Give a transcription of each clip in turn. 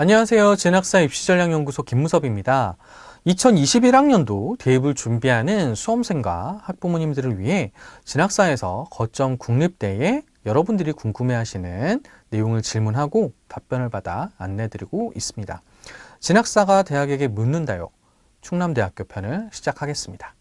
안녕하세요. 진학사 입시전략연구소 김무섭입니다. 2021학년도 대입을 준비하는 수험생과 학부모님들을 위해 진학사에서 거점 국립대에 여러분들이 궁금해하시는 내용을 질문하고 답변을 받아 안내드리고 있습니다. 진학사가 대학에게 묻는다요. 충남대학교 편을 시작하겠습니다.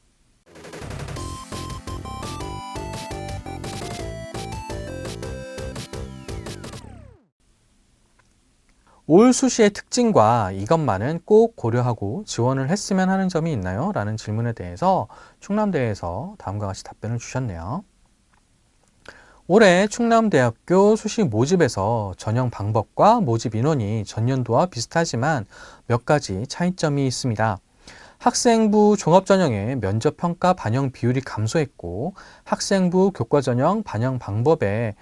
올 수시의 특징과 이것만은 꼭 고려하고 지원을 했으면 하는 점이 있나요? 라는 질문에 대해서 충남대에서 다음과 같이 답변을 주셨네요. 올해 충남대학교 수시 모집에서 전형 방법과 모집 인원이 전년도와 비슷하지만 몇 가지 차이점이 있습니다. 학생부 종합전형의 면접평가 반영 비율이 감소했고 학생부 교과전형 반영 방법의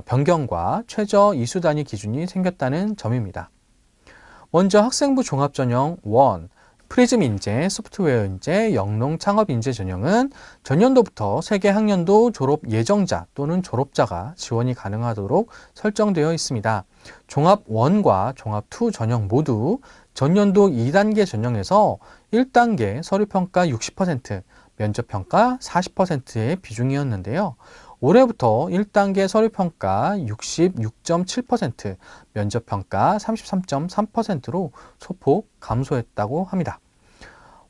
변경과 최저 이수 단위 기준이 생겼다는 점입니다. 먼저 학생부 종합전형 1, 프리즘 인재, 소프트웨어 인재, 영농 창업 인재 전형은 전년도부터 세계 학년도 졸업 예정자 또는 졸업자가 지원이 가능하도록 설정되어 있습니다. 종합 1과 종합 2 전형 모두 전년도 2단계 전형에서 1단계 서류평가 60%, 면접평가 40%의 비중이었는데요. 올해부터 1단계 서류평가 66.7%, 면접평가 33.3%로 소폭 감소했다고 합니다.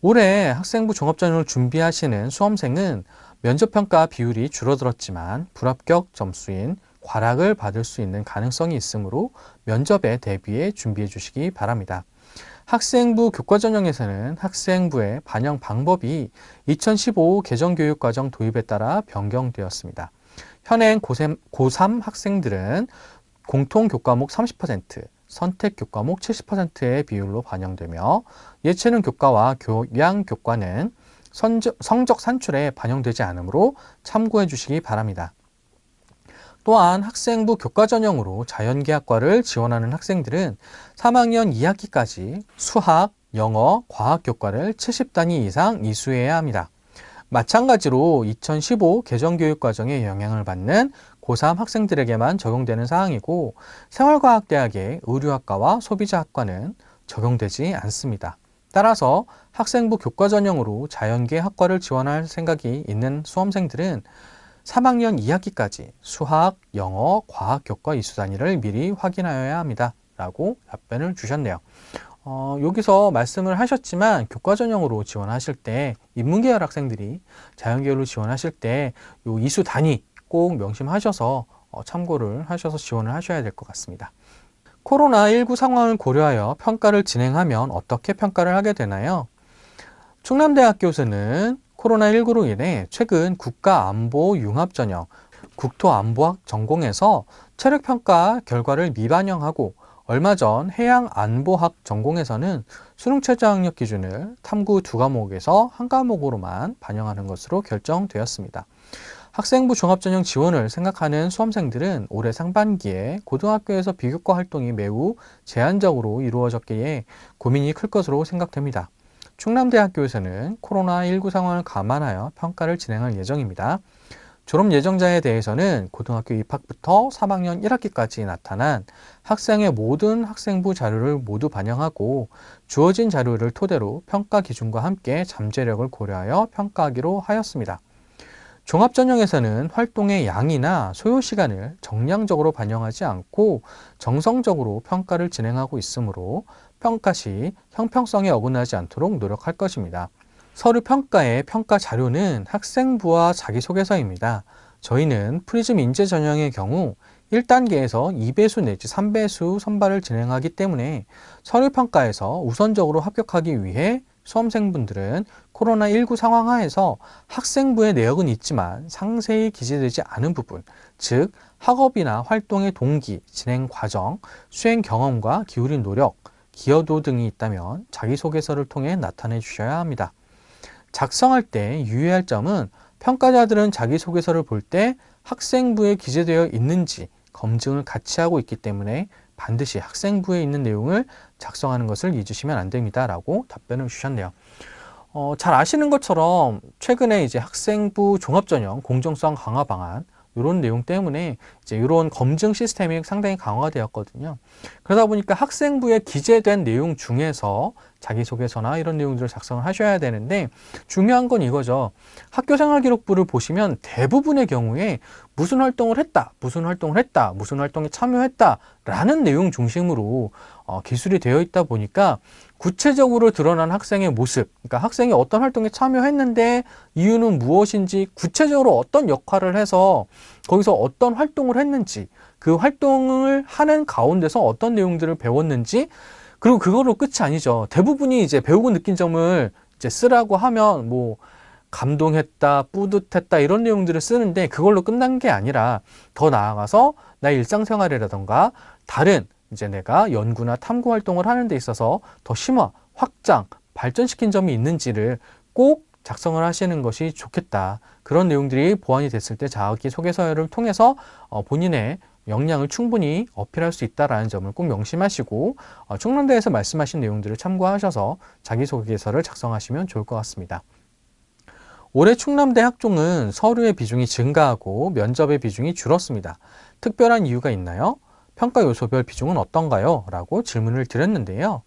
올해 학생부 종합전형을 준비하시는 수험생은 면접평가 비율이 줄어들었지만 불합격 점수인 과락을 받을 수 있는 가능성이 있으므로 면접에 대비해 준비해 주시기 바랍니다. 학생부 교과전형에서는 학생부의 반영 방법이 2015 개정교육과정 도입에 따라 변경되었습니다. 현행 고3 학생들은 공통교과목 30%, 선택교과목 70%의 비율로 반영되며 예체능 교과와 교양 교과는 성적 산출에 반영되지 않으므로 참고해 주시기 바랍니다. 또한 학생부 교과전형으로 자연계학과를 지원하는 학생들은 3학년 2학기까지 수학, 영어, 과학 교과를 70단위 이상 이수해야 합니다. 마찬가지로 2015 개정교육과정에 영향을 받는 고3 학생들에게만 적용되는 사항이고 생활과학대학의 의류학과와 소비자학과는 적용되지 않습니다. 따라서 학생부 교과전형으로 자연계 학과를 지원할 생각이 있는 수험생들은 3학년 2학기까지 수학, 영어, 과학 교과 이수 단위를 미리 확인하여야 합니다. 라고 답변을 주셨네요. 여기서 말씀을 하셨지만 교과 전형으로 지원하실 때 인문계열 학생들이 자연계열로 지원하실 때 요 이수 단위 꼭 명심하셔서 참고를 하셔서 지원을 하셔야 될 것 같습니다. 코로나19 상황을 고려하여 평가를 진행하면 어떻게 평가를 하게 되나요? 충남대학교에서는 코로나19로 인해 최근 국가안보융합전형, 국토안보학 전공에서 체력평가 결과를 미반영하고 얼마 전 해양안보학 전공에서는 수능 최저학력 기준을 탐구 2과목에서 1과목으로만 반영하는 것으로 결정되었습니다. 학생부 종합전형 지원을 생각하는 수험생들은 올해 상반기에 고등학교에서 비교과 활동이 매우 제한적으로 이루어졌기에 고민이 클 것으로 생각됩니다. 충남대학교에서는 코로나19 상황을 감안하여 평가를 진행할 예정입니다. 졸업 예정자에 대해서는 고등학교 입학부터 3학년 1학기까지 나타난 학생의 모든 학생부 자료를 모두 반영하고 주어진 자료를 토대로 평가 기준과 함께 잠재력을 고려하여 평가하기로 하였습니다. 종합전형에서는 활동의 양이나 소요 시간을 정량적으로 반영하지 않고 정성적으로 평가를 진행하고 있으므로 평가 시 형평성에 어긋나지 않도록 노력할 것입니다. 서류 평가의 평가 자료는 학생부와 자기소개서입니다. 저희는 프리즘 인재 전형의 경우 1단계에서 2배수 내지 3배수 선발을 진행하기 때문에 서류 평가에서 우선적으로 합격하기 위해 수험생분들은 코로나19 상황 하에서 학생부의 내역은 있지만 상세히 기재되지 않은 부분, 즉 학업이나 활동의 동기, 진행 과정, 수행 경험과 기울인 노력, 기여도 등이 있다면 자기소개서를 통해 나타내 주셔야 합니다. 작성할 때 유의할 점은 평가자들은 자기소개서를 볼 때 학생부에 기재되어 있는지 검증을 같이 하고 있기 때문에 반드시 학생부에 있는 내용을 작성하는 것을 잊으시면 안 됩니다. 라고 답변을 주셨네요. 잘 아시는 것처럼 최근에 이제 학생부 종합전형 공정성 강화 방안 이런 내용 때문에 이제 이런 검증 시스템이 상당히 강화되었거든요. 그러다 보니까 학생부에 기재된 내용 중에서 자기소개서나 이런 내용들을 작성을 하셔야 되는데, 중요한 건 이거죠. 학교생활기록부를 보시면 대부분의 경우에 무슨 활동을 했다, 무슨 활동을 했다, 무슨 활동에 참여했다 라는 내용 중심으로 기술이 되어 있다 보니까 구체적으로 드러난 학생의 모습, 그러니까 학생이 어떤 활동에 참여했는데 이유는 무엇인지, 구체적으로 어떤 역할을 해서 거기서 어떤 활동을 했는지, 그 활동을 하는 가운데서 어떤 내용들을 배웠는지, 그리고 그걸로 끝이 아니죠. 대부분이 이제 배우고 느낀 점을 이제 쓰라고 하면 뭐 감동했다, 뿌듯했다 이런 내용들을 쓰는데, 그걸로 끝난 게 아니라 더 나아가서 나의 일상생활이라던가 다른 이제 내가 연구나 탐구 활동을 하는 데 있어서 더 심화, 확장, 발전시킨 점이 있는지를 꼭 작성을 하시는 것이 좋겠다. 그런 내용들이 보완이 됐을 때 자기소개서를 통해서 본인의 역량을 충분히 어필할 수 있다는 점을 꼭 명심하시고, 충남대에서 말씀하신 내용들을 참고하셔서 자기소개서를 작성하시면 좋을 것 같습니다. 올해 충남대 학종은 서류의 비중이 증가하고 면접의 비중이 줄었습니다. 특별한 이유가 있나요? 평가 요소별 비중은 어떤가요? 라고 질문을 드렸는데요.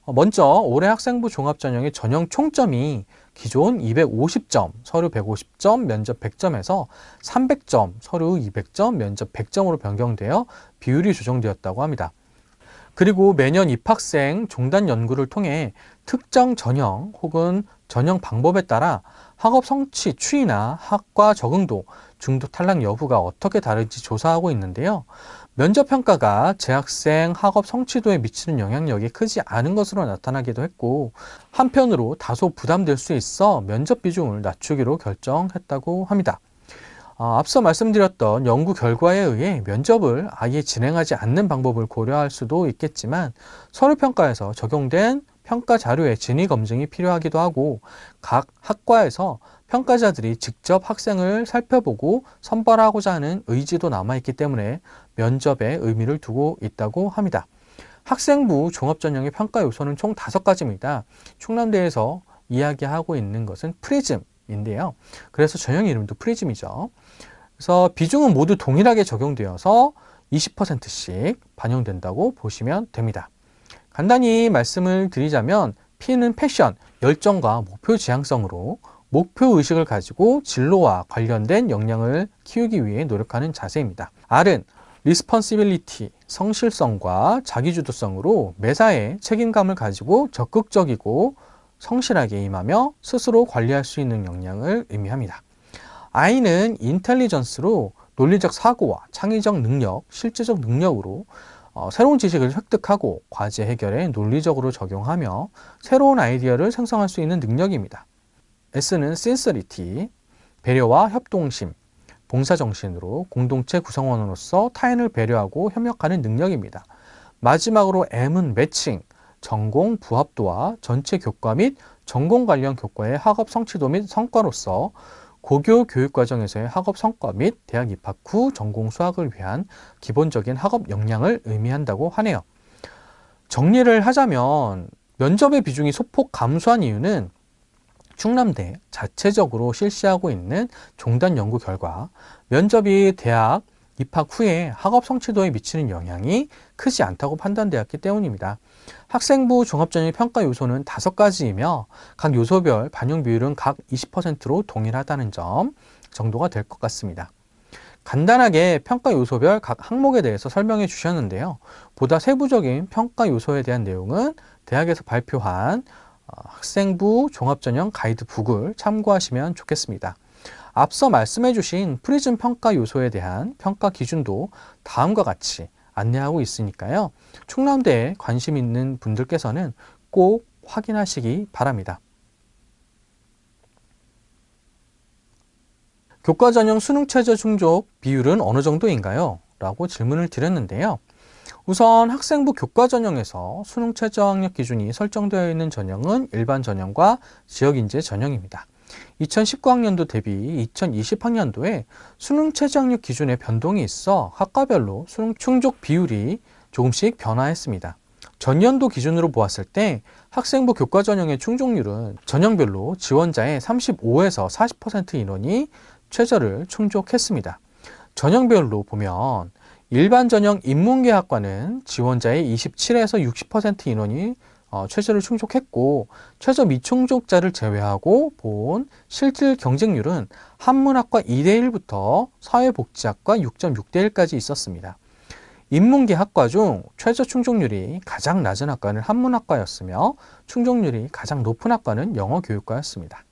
먼저 올해 학생부 종합전형의 전형 총점이 기존 250점, 서류 150점, 면접 100점에서 300점, 서류 200점, 면접 100점으로 변경되어 비율이 조정되었다고 합니다. 그리고 매년 입학생 종단 연구를 통해 특정 전형 혹은 전형 방법에 따라 학업 성취 추이나 학과 적응도, 중도 탈락 여부가 어떻게 다른지 조사하고 있는데요. 면접 평가가 재학생 학업 성취도에 미치는 영향력이 크지 않은 것으로 나타나기도 했고, 한편으로 다소 부담될 수 있어 면접 비중을 낮추기로 결정했다고 합니다. 앞서 말씀드렸던 연구 결과에 의해 면접을 아예 진행하지 않는 방법을 고려할 수도 있겠지만, 서류평가에서 적용된 평가 자료의 진위 검증이 필요하기도 하고, 각 학과에서 평가자들이 직접 학생을 살펴보고 선발하고자 하는 의지도 남아있기 때문에 면접에 의미를 두고 있다고 합니다. 학생부 종합전형의 평가 요소는 총 5가지입니다. 충남대에서 이야기하고 있는 것은 프리즘인데요. 그래서 전형 이름도 프리즘이죠. 그래서 비중은 모두 동일하게 적용되어서 20%씩 반영된다고 보시면 됩니다. 간단히 말씀을 드리자면, P는 패션, 열정과 목표 지향성으로 목표의식을 가지고 진로와 관련된 역량을 키우기 위해 노력하는 자세입니다. R은 리스폰시빌리티, 성실성과 자기주도성으로 매사에 책임감을 가지고 적극적이고 성실하게 임하며 스스로 관리할 수 있는 역량을 의미합니다. I는 인텔리전스로 논리적 사고와 창의적 능력, 실제적 능력으로 새로운 지식을 획득하고 과제 해결에 논리적으로 적용하며 새로운 아이디어를 생성할 수 있는 능력입니다. S는 sincerity, 배려와 협동심, 봉사정신으로 공동체 구성원으로서 타인을 배려하고 협력하는 능력입니다. 마지막으로 M은 매칭, 전공 부합도와 전체 교과 및 전공 관련 교과의 학업 성취도 및 성과로서 고교 교육과정에서의 학업 성과 및 대학 입학 후 전공 수학을 위한 기본적인 학업 역량을 의미한다고 하네요. 정리를 하자면, 면접의 비중이 소폭 감소한 이유는 충남대 자체적으로 실시하고 있는 종단 연구 결과, 면접이 대학 입학 후에 학업 성취도에 미치는 영향이 크지 않다고 판단되었기 때문입니다. 학생부 종합전형 평가 요소는 5가지이며 각 요소별 반영 비율은 각 20%로 동일하다는 점 정도가 될 것 같습니다. 간단하게 평가 요소별 각 항목에 대해서 설명해 주셨는데요. 보다 세부적인 평가 요소에 대한 내용은 대학에서 발표한 학생부 종합전형 가이드북을 참고하시면 좋겠습니다. 앞서 말씀해 주신 프리즘 평가 요소에 대한 평가 기준도 다음과 같이 안내하고 있으니까요. 충남대에 관심 있는 분들께서는 꼭 확인하시기 바랍니다. 교과 전형 수능 최저 충족 비율은 어느 정도인가요? 라고 질문을 드렸는데요. 우선 학생부 교과 전형에서 수능 최저 학력 기준이 설정되어 있는 전형은 일반 전형과 지역인재 전형입니다. 2019학년도 대비 2020학년도에 수능 최저 학력 기준에 변동이 있어 학과별로 수능 충족 비율이 조금씩 변화했습니다. 전년도 기준으로 보았을 때 학생부 교과 전형의 충족률은 전형별로 지원자의 35에서 40% 인원이 최저를 충족했습니다. 전형별로 보면 일반 전형 인문계학과는 지원자의 27에서 60% 인원이 최저를 충족했고, 최저 미충족자를 제외하고 본 실질 경쟁률은 한문학과 2대1부터 사회복지학과 6.6대1까지 있었습니다. 인문계학과 중 최저 충족률이 가장 낮은 학과는 한문학과였으며 충족률이 가장 높은 학과는 영어교육과였습니다.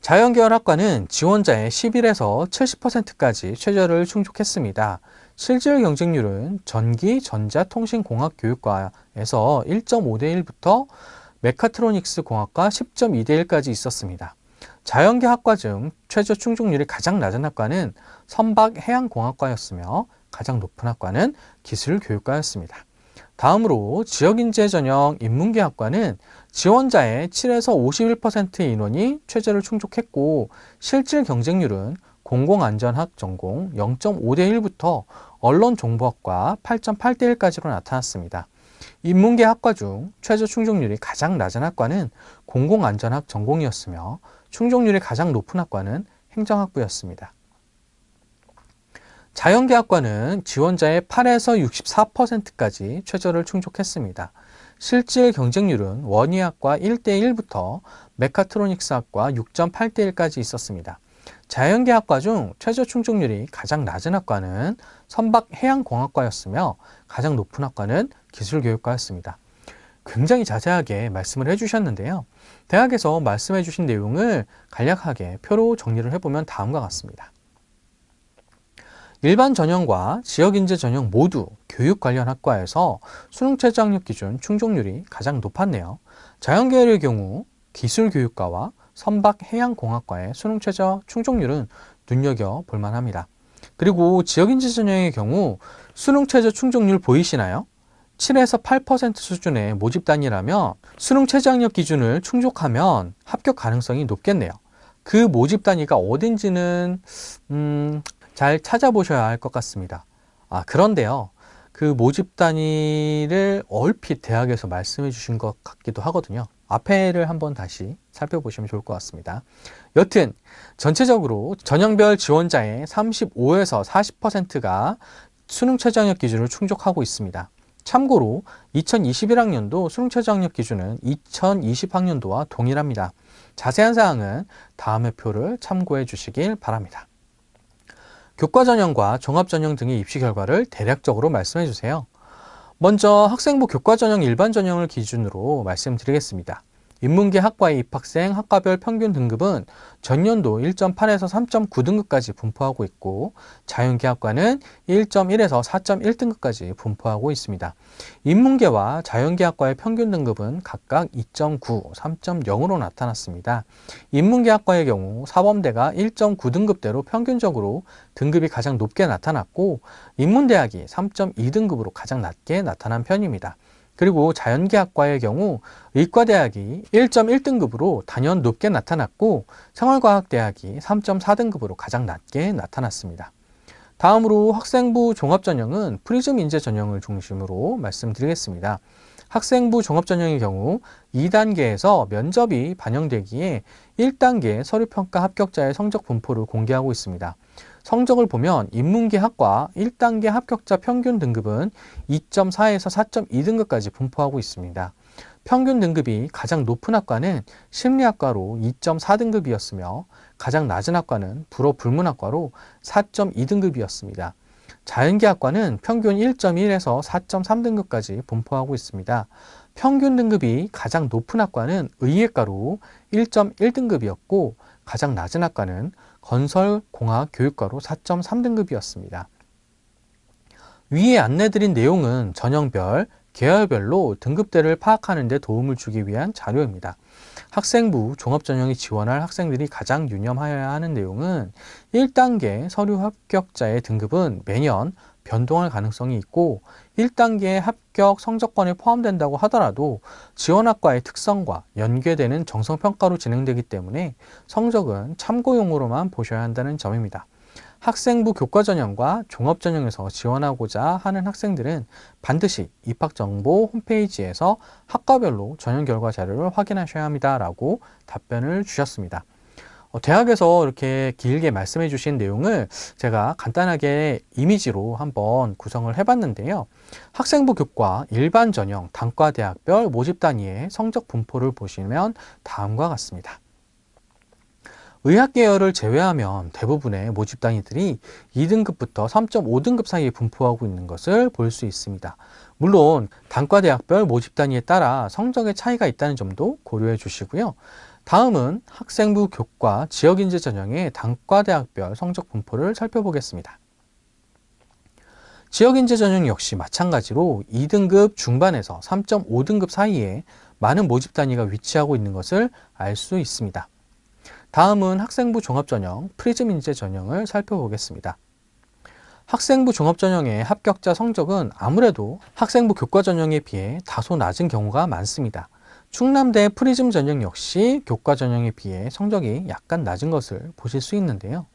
자연계열학과는 지원자의 11에서 70%까지 최저를 충족했습니다. 실질 경쟁률은 전기, 전자, 통신공학교육과에서 1.5대1부터 메카트로닉스 공학과 10.2대1까지 있었습니다. 자연계학과 중 최저 충족률이 가장 낮은 학과는 선박해양공학과였으며 가장 높은 학과는 기술교육과였습니다. 다음으로 지역인재 전형 인문계학과는 지원자의 7에서 51%의 인원이 최저를 충족했고, 실질 경쟁률은 공공안전학 전공 0.5대1부터 언론정보학과 8.8대1까지로 나타났습니다. 인문계학과 중 최저 충족률이 가장 낮은 학과는 공공안전학 전공이었으며 충족률이 가장 높은 학과는 행정학부였습니다. 자연계학과는 지원자의 8에서 64%까지 최저를 충족했습니다. 실질 경쟁률은 원의학과 1대1부터 메카트로닉스학과 6.8대1까지 있었습니다. 자연계학과 중 최저 충족률이 가장 낮은 학과는 선박해양공학과였으며 가장 높은 학과는 기술교육과였습니다. 굉장히 자세하게 말씀을 해주셨는데요. 대학에서 말씀해 주신 내용을 간략하게 표로 정리를 해보면 다음과 같습니다. 일반 전형과 지역인재 전형 모두 교육 관련 학과에서 수능 최저 학력 기준 충족률이 가장 높았네요. 자연계열의 경우 기술교육과와 선박해양공학과의 수능 최저 충족률은 눈여겨볼 만합니다. 그리고 지역인재 전형의 경우 수능 최저 충족률 보이시나요? 7에서 8% 수준의 모집단이라면 수능 최저 학력 기준을 충족하면 합격 가능성이 높겠네요. 그 모집 단위가 어딘지는 잘 찾아보셔야 할 것 같습니다. 그런데요. 그 모집 단위를 얼핏 대학에서 말씀해 주신 것 같기도 하거든요. 앞에를 한번 다시 살펴보시면 좋을 것 같습니다. 여튼 전체적으로 전형별 지원자의 35에서 40%가 수능 최저 학력 기준을 충족하고 있습니다. 참고로 2021학년도 수능 최저 학력 기준은 2020학년도와 동일합니다. 자세한 사항은 다음의 표를 참고해 주시길 바랍니다. 교과전형과 종합전형 등의 입시 결과를 대략적으로 말씀해 주세요. 먼저 학생부 교과전형 일반전형을 기준으로 말씀드리겠습니다. 인문계 학과의 입학생 학과별 평균 등급은 전년도 1.8에서 3.9 등급까지 분포하고 있고, 자연계학과는 1.1에서 4.1등급까지 분포하고 있습니다. 인문계와 자연계학과의 평균 등급은 각각 2.9, 3.0으로 나타났습니다. 인문계학과의 경우 사범대가 1.9등급대로 평균적으로 등급이 가장 높게 나타났고, 인문대학이 3.2등급으로 가장 낮게 나타난 편입니다. 그리고 자연계학과의 경우 의과대학이 1.1등급으로 단연 높게 나타났고, 생활과학대학이 3.4등급으로 가장 낮게 나타났습니다. 다음으로 학생부 종합전형은 프리즘 인재 전형을 중심으로 말씀드리겠습니다. 학생부 종합전형의 경우 2단계에서 면접이 반영되기에 1단계 서류평가 합격자의 성적 분포를 공개하고 있습니다. 성적을 보면 인문계 학과 1단계 합격자 평균 등급은 2.4에서 4.2등급까지 분포하고 있습니다. 평균 등급이 가장 높은 학과는 심리학과로 2.4등급이었으며 가장 낮은 학과는 불어불문학과로 4.2등급이었습니다. 자연계학과는 평균 1.1에서 4.3등급까지 분포하고 있습니다. 평균 등급이 가장 높은 학과는 의예과로 1.1등급이었고 가장 낮은 학과는 건설공학교육과로 4.3등급이었습니다. 위에 안내드린 내용은 전형별, 계열별로 등급대를 파악하는 데 도움을 주기 위한 자료입니다. 학생부 종합전형에 지원할 학생들이 가장 유념하여야 하는 내용은 1단계 서류 합격자의 등급은 매년 변동할 가능성이 있고, 1단계 합격 성적권에 포함된다고 하더라도 지원학과의 특성과 연계되는 정성평가로 진행되기 때문에 성적은 참고용으로만 보셔야 한다는 점입니다. 학생부 교과전형과 종합전형에서 지원하고자 하는 학생들은 반드시 입학정보 홈페이지에서 학과별로 전형 결과 자료를 확인하셔야 합니다 라고 답변을 주셨습니다. 대학에서 이렇게 길게 말씀해 주신 내용을 제가 간단하게 이미지로 한번 구성을 해봤는데요. 학생부 교과 일반 전형 단과대학별 모집 단위의 성적 분포를 보시면 다음과 같습니다. 의학 계열을 제외하면 대부분의 모집 단위들이 2등급부터 3.5등급 사이에 분포하고 있는 것을 볼 수 있습니다. 물론 단과대학별 모집 단위에 따라 성적의 차이가 있다는 점도 고려해 주시고요. 다음은 학생부 교과 지역인재 전형의 단과대학별 성적 분포를 살펴보겠습니다. 지역인재 전형 역시 마찬가지로 2등급 중반에서 3.5등급 사이에 많은 모집 단위가 위치하고 있는 것을 알 수 있습니다. 다음은 학생부 종합전형, 프리즘 인재 전형을 살펴보겠습니다. 학생부 종합전형의 합격자 성적은 아무래도 학생부 교과 전형에 비해 다소 낮은 경우가 많습니다. 충남대 프리즘 전형 역시 교과 전형에 비해 성적이 약간 낮은 것을 보실 수 있는데요.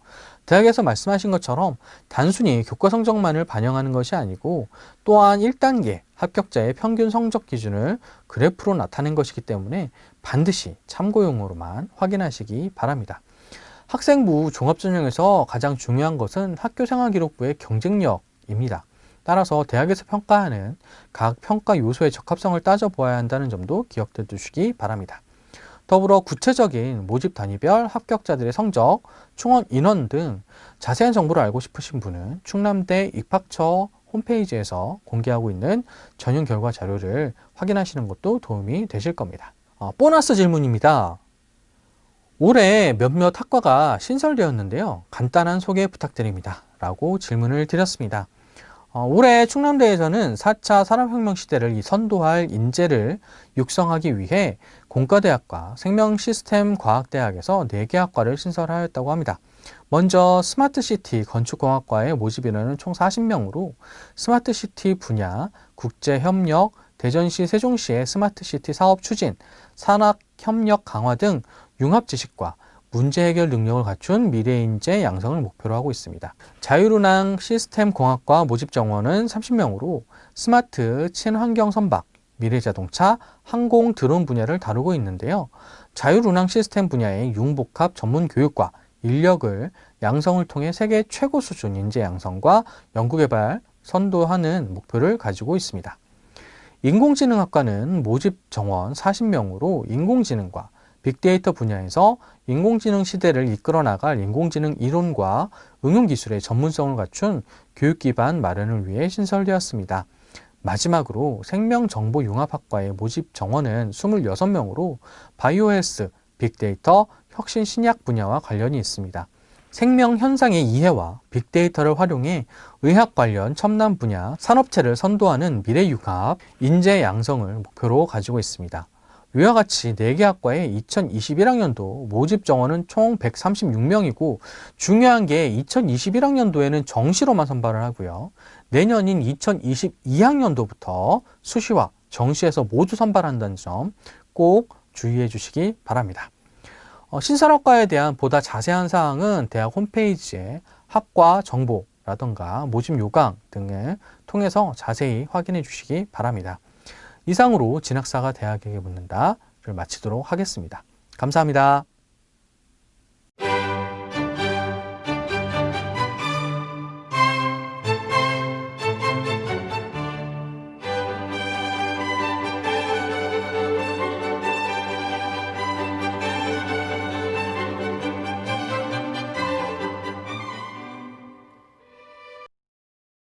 대학에서 말씀하신 것처럼 단순히 교과 성적만을 반영하는 것이 아니고 또한 1단계 합격자의 평균 성적 기준을 그래프로 나타낸 것이기 때문에 반드시 참고용으로만 확인하시기 바랍니다. 학생부 종합전형에서 가장 중요한 것은 학교생활기록부의 경쟁력입니다. 따라서 대학에서 평가하는 각 평가 요소의 적합성을 따져보아야 한다는 점도 기억해 두시기 바랍니다. 더불어 구체적인 모집 단위별 합격자들의 성적, 충원 인원 등 자세한 정보를 알고 싶으신 분은 충남대 입학처 홈페이지에서 공개하고 있는 전형 결과 자료를 확인하시는 것도 도움이 되실 겁니다. 보너스 질문입니다. 올해 몇몇 학과가 신설되었는데요. 간단한 소개 부탁드립니다. 라고 질문을 드렸습니다. 올해 충남대에서는 4차 산업혁명 시대를 선도할 인재를 육성하기 위해 공과대학과 생명시스템과학대학에서 4개 학과를 신설하였다고 합니다. 먼저 스마트시티 건축공학과의 모집 인원은 총 40명으로 스마트시티 분야, 국제협력, 대전시, 세종시의 스마트시티 사업 추진, 산학협력 강화 등 융합지식과 문제 해결 능력을 갖춘 미래인재 양성을 목표로 하고 있습니다. 자율운항 시스템공학과 모집 정원은 30명으로 스마트, 친환경 선박, 미래자동차, 항공, 드론 분야를 다루고 있는데요. 자율운항 시스템 분야의 융복합 전문 교육과 인력을 양성을 통해 세계 최고 수준 인재 양성과 연구개발 선도하는 목표를 가지고 있습니다. 인공지능학과는 모집 정원 40명으로 인공지능과 빅데이터 분야에서 인공지능 시대를 이끌어 나갈 인공지능 이론과 응용기술의 전문성을 갖춘 교육 기반 마련을 위해 신설되었습니다. 마지막으로 생명정보융합학과의 모집 정원은 26명으로 바이오헬스, 빅데이터, 혁신 신약 분야와 관련이 있습니다. 생명 현상의 이해와 빅데이터를 활용해 의학 관련 첨단 분야, 산업체를 선도하는 미래융합, 인재 양성을 목표로 가지고 있습니다. 위와 같이 4개 학과의 2021학년도 모집 정원은 총 136명이고 중요한 게 2021학년도에는 정시로만 선발을 하고요. 내년인 2022학년도부터 수시와 정시에서 모두 선발한다는 점 꼭 주의해 주시기 바랍니다. 신산학과에 대한 보다 자세한 사항은 대학 홈페이지에 학과 정보라던가 모집 요강 등을 통해서 자세히 확인해 주시기 바랍니다. 이상으로 진학사가 대학에게 묻는다를 마치도록 하겠습니다. 감사합니다.